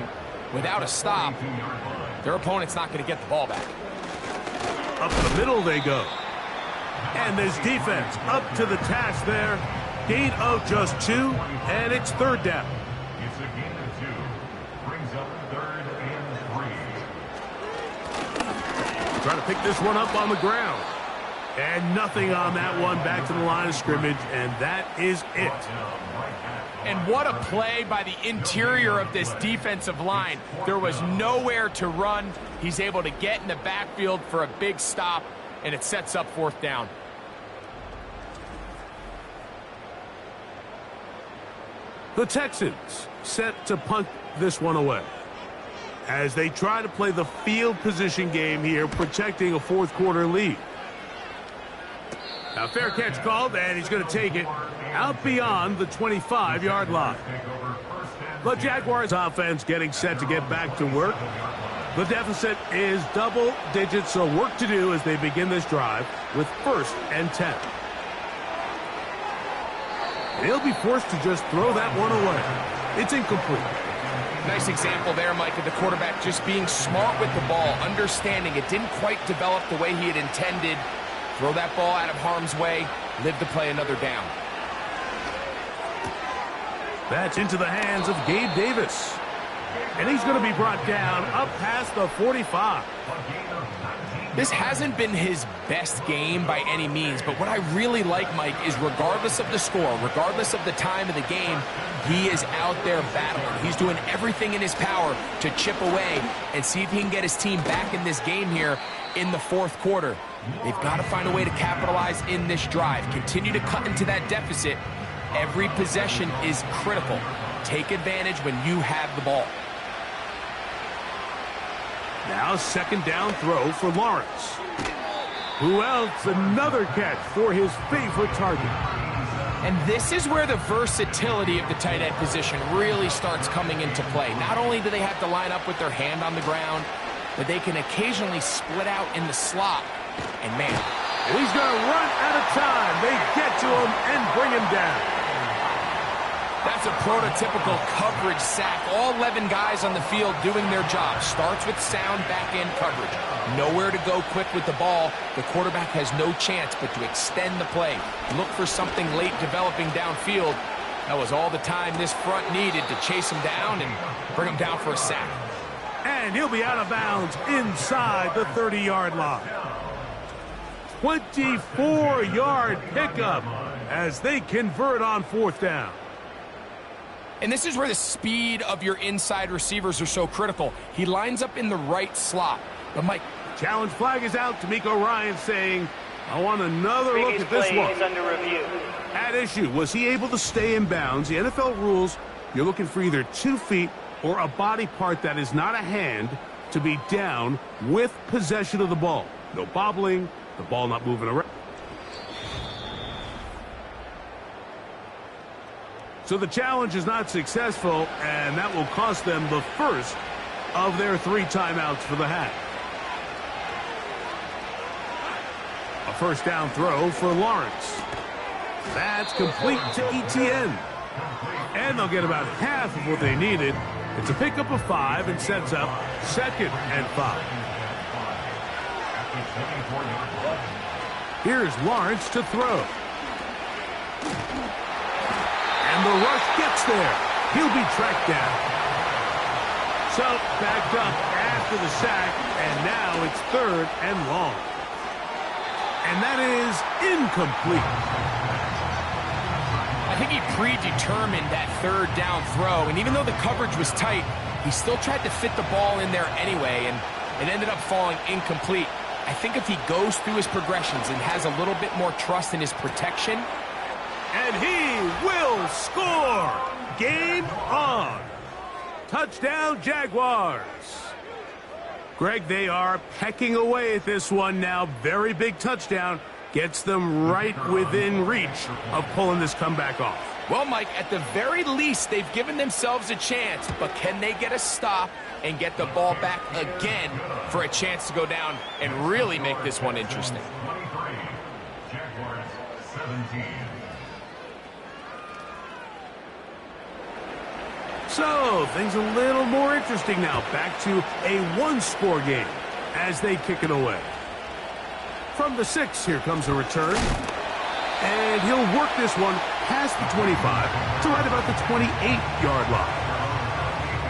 without a stop, their opponent's not going to get the ball back. Up the middle they go. And this defense up to the task there. Gain of just 2, and it's 3rd down. It's a gain of 2. Brings up 3rd and 3. Trying to pick this one up on the ground. And nothing on that one. Back to the line of scrimmage, and that is it. And what a play by the interior of this defensive line. There was nowhere to run. He's able to get in the backfield for a big stop, and it sets up 4th down. The Texans set to punt this one away as they try to play the field position game here, protecting a 4th quarter lead. Now, fair catch called, and he's going to take it out beyond the 25-yard line. The Jaguars offense getting set to get back to work. The deficit is double digits, so work to do as they begin this drive with 1st and 10. They'll be forced to just throw that one away. It's incomplete. Nice example there, Mike, of the quarterback just being smart with the ball, understanding it didn't quite develop the way he had intended. Throw that ball out of harm's way, live to play another down. That's into the hands of Gabe Davis. And he's going to be brought down up past the 45. This hasn't been his best game by any means, but what I really like, Mike, is regardless of the score, regardless of the time of the game, he is out there battling. He's doing everything in his power to chip away and see if he can get his team back in this game here in the 4th quarter. They've got to find a way to capitalize in this drive. Continue to cut into that deficit. Every possession is critical. Take advantage when you have the ball. Now 2nd down throw for Lawrence. Who else? Another catch for his favorite target. And this is where the versatility of the tight end position really starts coming into play. Not only do they have to line up with their hand on the ground, but they can occasionally split out in the slot. And man, he's going to run out of time. They get to him and bring him down. That's a prototypical coverage sack. All 11 guys on the field doing their job. Starts with sound back-end coverage. Nowhere to go quick with the ball. The quarterback has no chance but to extend the play. Look for something late developing downfield. That was all the time this front needed to chase him down and bring him down for a sack. And he'll be out of bounds inside the 30-yard line. 24-yard pickup as they convert on 4th down. And this is where the speed of your inside receivers are so critical. He lines up in the right slot. But Mike, challenge flag is out. D'Amico Ryan saying, I want another Previous look at this play one. is under review. At issue, was he able to stay in bounds? The NFL rules, you're looking for either 2 feet or a body part that is not a hand to be down with possession of the ball. No bobbling, the ball not moving around. So the challenge is not successful, and that will cost them the first of their 3 timeouts for the half. A 1st down throw for Lawrence. That's complete to Etienne. And they'll get about half of what they needed. It's a pickup of 5 and sets up 2nd and 5. Here's Lawrence to throw. And the rush gets there. He'll be tracked down. So backed up after the sack, and now it's 3rd and long. And that is incomplete. I think he predetermined that 3rd down throw, and even though the coverage was tight, he still tried to fit the ball in there anyway, and it ended up falling incomplete. I think if he goes through his progressions and has a little bit more trust in his protection. And he will score. Game on. Touchdown, Jaguars. Greg, they are pecking away at this one now. Very big touchdown. Gets them right within reach of pulling this comeback off. Well, Mike, at the very least, they've given themselves a chance, but can they get a stop and get the ball back again for a chance to go down and really make this one interesting? 23. Jaguars So, things a little more interesting now. Back to a one-score game as they kick it away. From the 6, here comes a return. And he'll work this one past the 25 to right about the 28-yard line.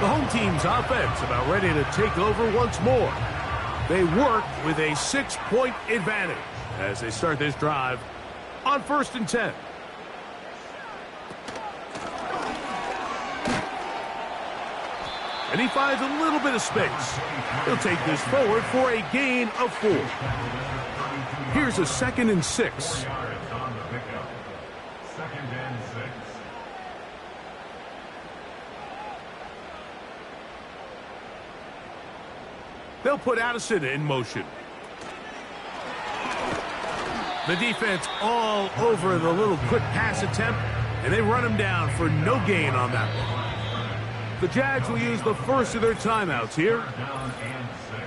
The home team's offense about ready to take over once more. They work with a 6-point advantage as they start this drive on 1st and 10. And he finds a little bit of space. He'll take this forward for a gain of 4. Here's a 2nd and 6. 2nd and 6. They'll put Addison in motion. The defense all over the little quick pass attempt, and they run him down for no gain on that one. The Jags will use the first of their timeouts here. Down and 6.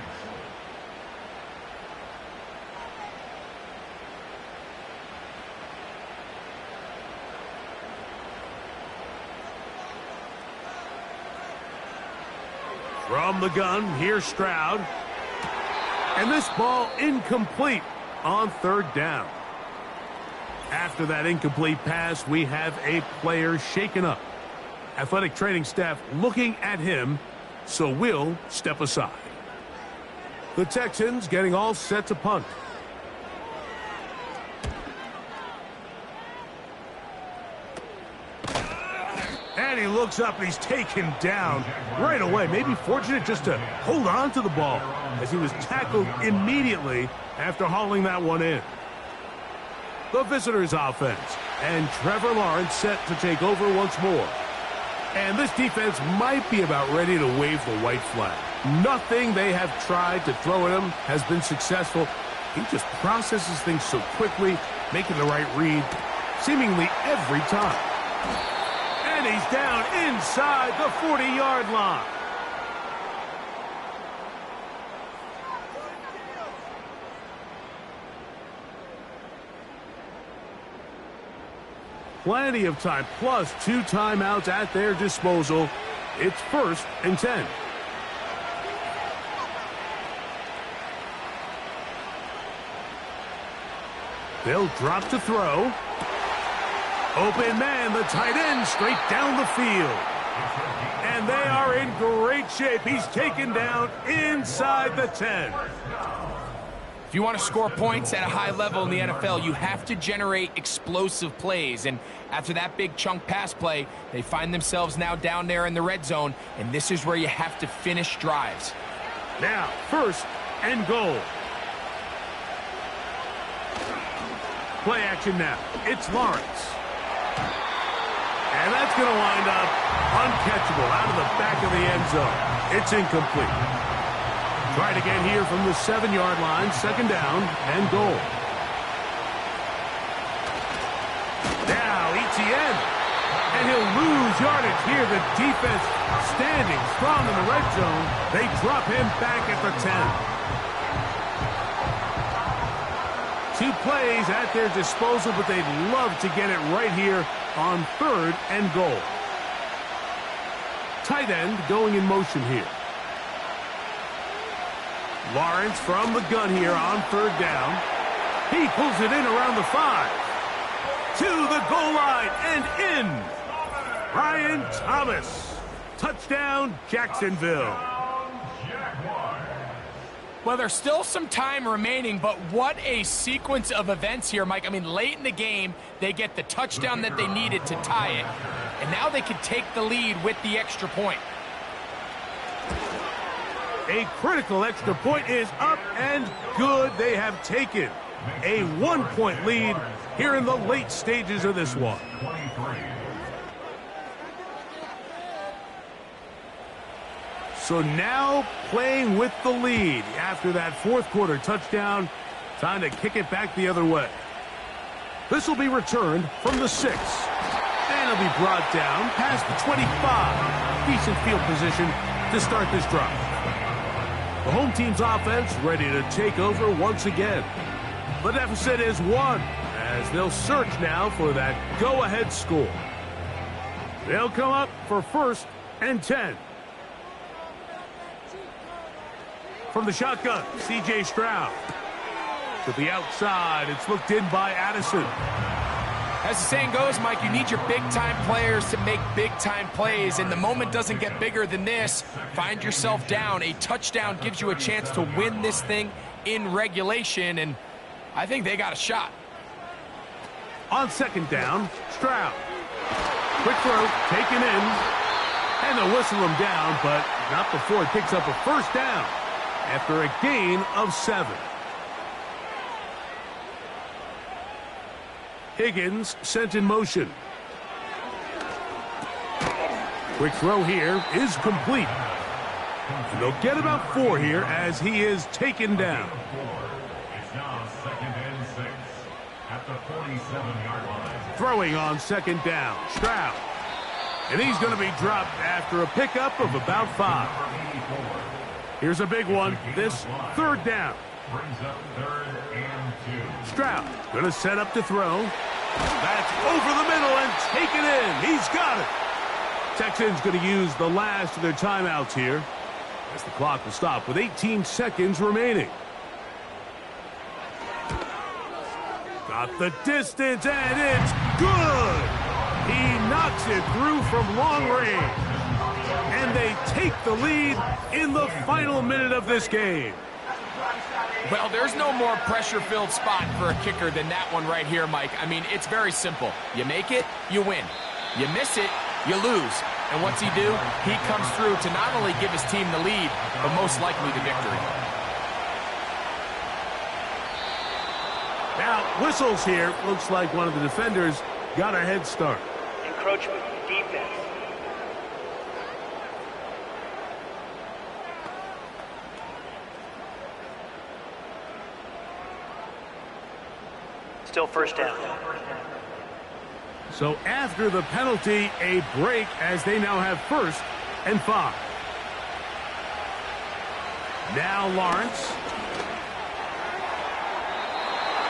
From the gun, here's Stroud. And this ball incomplete on 3rd down. After that incomplete pass, we have a player shaken up. Athletic training staff looking at him, so we'll step aside. The Texans getting all set to punt. And he looks up and he's taken down right away. Maybe fortunate just to hold on to the ball as he was tackled immediately after hauling that one in. The visitors' offense, and Trevor Lawrence set to take over once more. And this defense might be about ready to wave the white flag. Nothing they have tried to throw at him has been successful. He just processes things so quickly, making the right read seemingly every time. And he's down inside the 40-yard line. Plenty of time, plus 2 timeouts at their disposal. It's 1st and 10. They'll drop to throw. Open man, the tight end, straight down the field. And they are in great shape. He's taken down inside the 10. If you want to score points at a high level in the NFL, you have to generate explosive plays. And after that big chunk pass play, they find themselves now down there in the red zone, and this is where you have to finish drives. Now, 1st and goal. Play action now. It's Lawrence. And that's going to wind up uncatchable out of the back of the end zone. It's incomplete. Try it again here from the 7-yard line, 2nd down and goal. Now Etienne, and he'll lose yardage here. The defense standing strong in the red zone. They drop him back at the 10. 2 plays at their disposal, but they'd love to get it right here on 3rd and goal. Tight end going in motion here. Lawrence from the gun here on 3rd down. He pulls it in around the 5. To the goal line and in. Brian Thomas. Touchdown, Jacksonville. Well, there's still some time remaining, but what a sequence of events here, Mike. I mean, late in the game, they get the touchdown that they needed to tie it, and now they can take the lead with the extra point. A critical extra point is up and good. They have taken a 1-point lead here in the late stages of this one. So now playing with the lead after that 4th quarter touchdown. Time to kick it back the other way. This will be returned from the 6. And it'll be brought down past the 25. Decent field position to start this drive. The home team's offense ready to take over once again. The deficit is 1 as they'll search now for that go-ahead score. They'll come up for 1st and 10. From the shotgun, C.J. Stroud. To the outside, it's looked in by Addison. As the saying goes, Mike, you need your big-time players to make big-time plays, and the moment doesn't get bigger than this. Find yourself down. A touchdown gives you a chance to win this thing in regulation, and I think they got a shot. On second down, Stroud. Quick throw, taken in, and they'll whistle him down, but not before he picks up a first down after a gain of 7. Higgins sent in motion. Quick throw here is complete. And they'll get about 4 here as he is taken down. It's now 2nd and 6 at the 47-yard line. Throwing on second down, Stroud. And he's going to be dropped after a pickup of about 5. Here's a big one, this third down. Brings up 3rd and 2. Stroud going to set up to throw. That's over the middle and taken in. He's got it. Texans going to use the last of their timeouts here as the clock will stop with 18 seconds remaining. Got the distance, and it's good. He knocks it through from long range. And they take the lead in the final minute of this game. Well, there's no more pressure-filled spot for a kicker than that one right here, Mike. I mean, it's very simple. You make it, you win. You miss it, you lose. And what's he do? He comes through to not only give his team the lead, but most likely the victory. Now, whistles here. Looks like one of the defenders got a head start. Encroachment, defense. Still first down. So after the penalty, a break as they now have 1st and 5. Now Lawrence.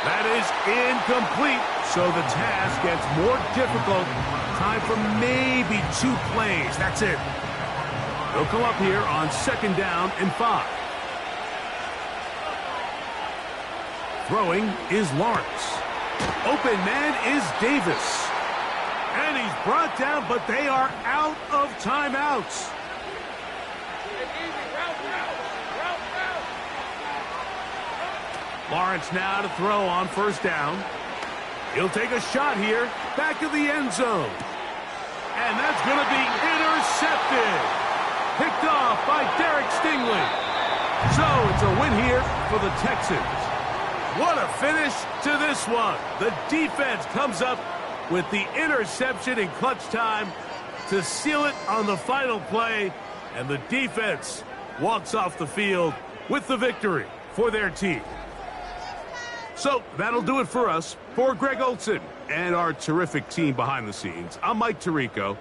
That is incomplete. So the task gets more difficult. Time for maybe 2 plays. That's it. They'll come up here on 2nd down and 5. Throwing is Lawrence. Open man is Davis. And he's brought down, but they are out of timeouts. Lawrence now to throw on 1st down. He'll take a shot here, back of the end zone. And that's going to be intercepted. Picked off by Derek Stingley. So it's a win here for the Texans. What a finish to this one. The defense comes up with the interception in clutch time to seal it on the final play. And the defense walks off the field with the victory for their team. So that'll do it for us. For Greg Olson and our terrific team behind the scenes, I'm Mike Tirico.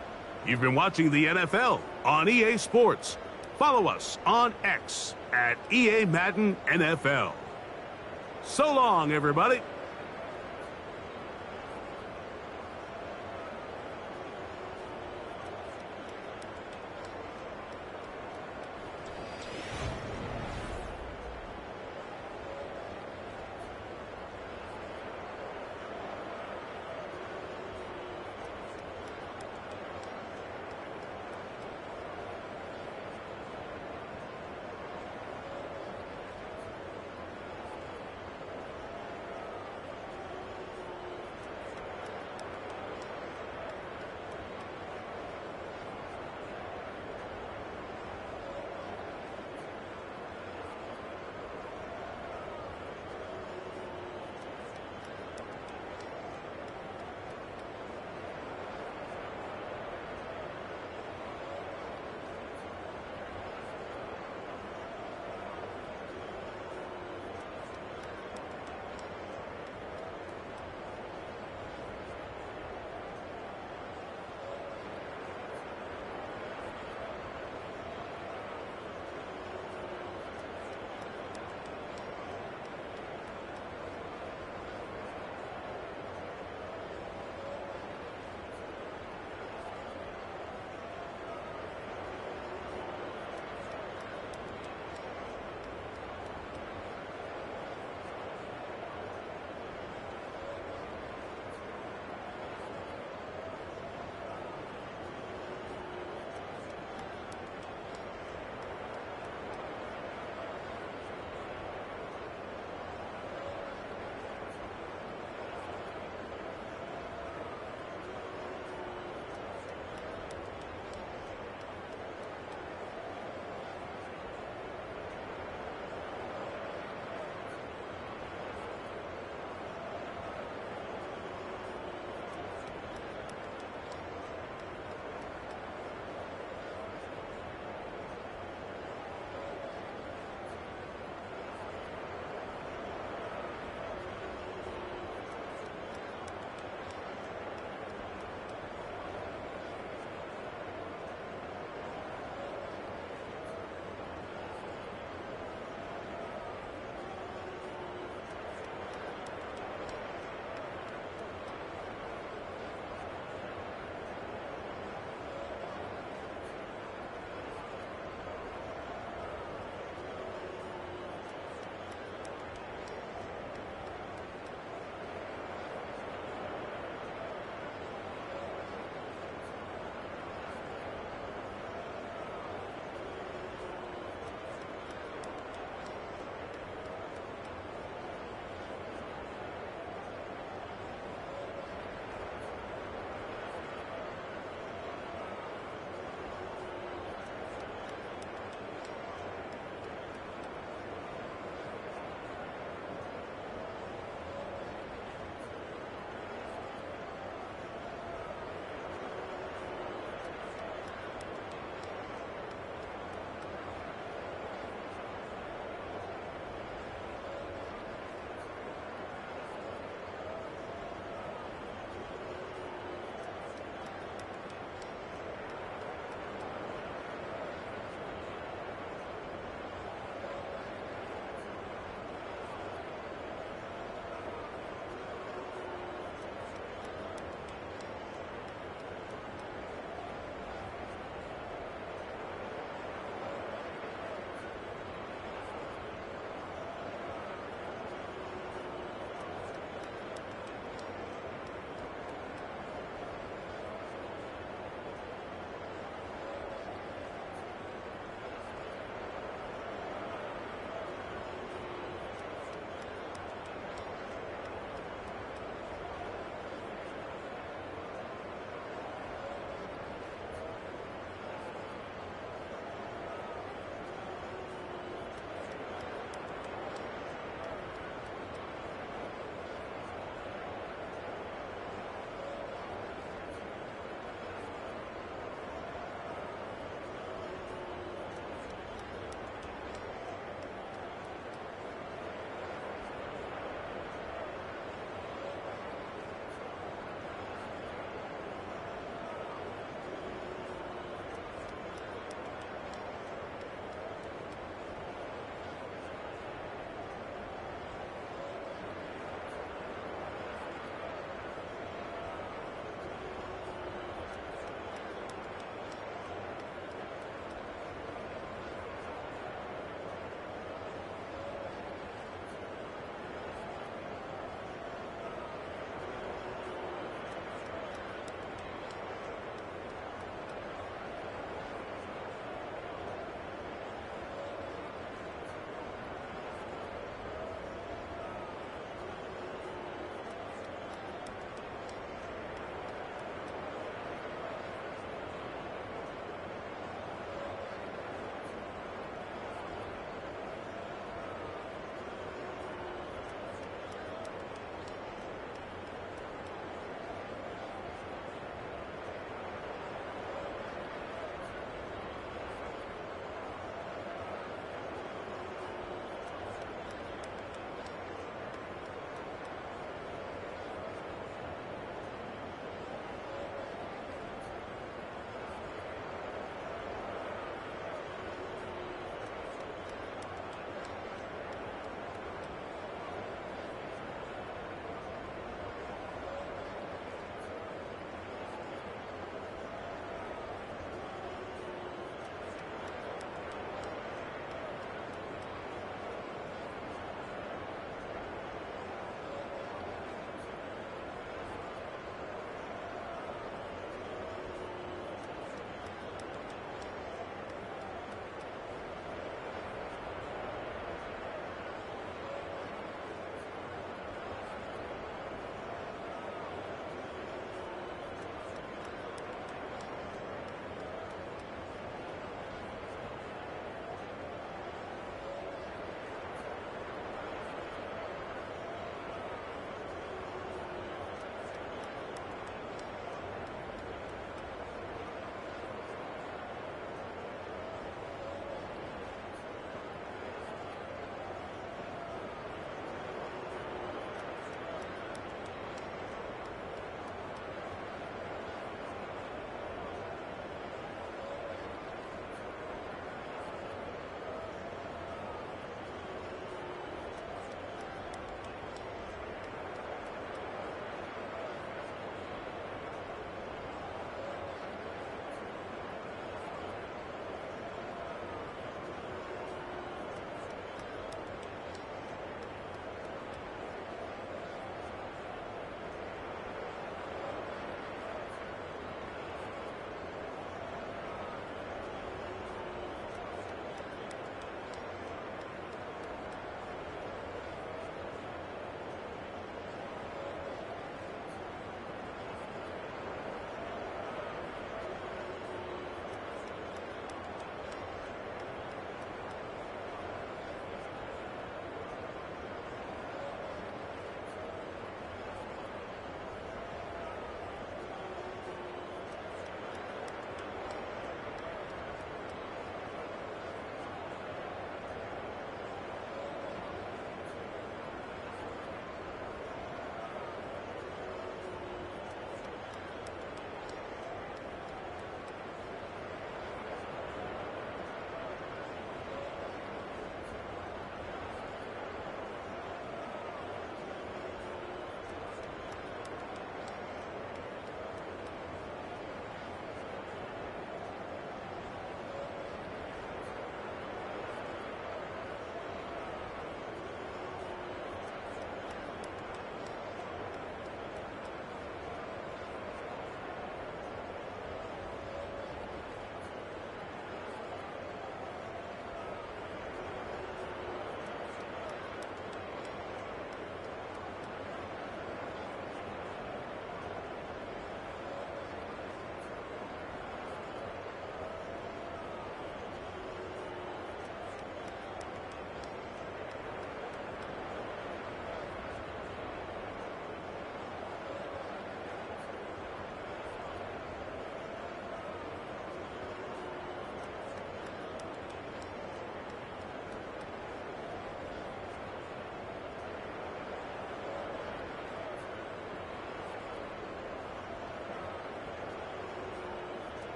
You've been watching the NFL on EA Sports. Follow us on X at EA Madden NFL. So long, everybody.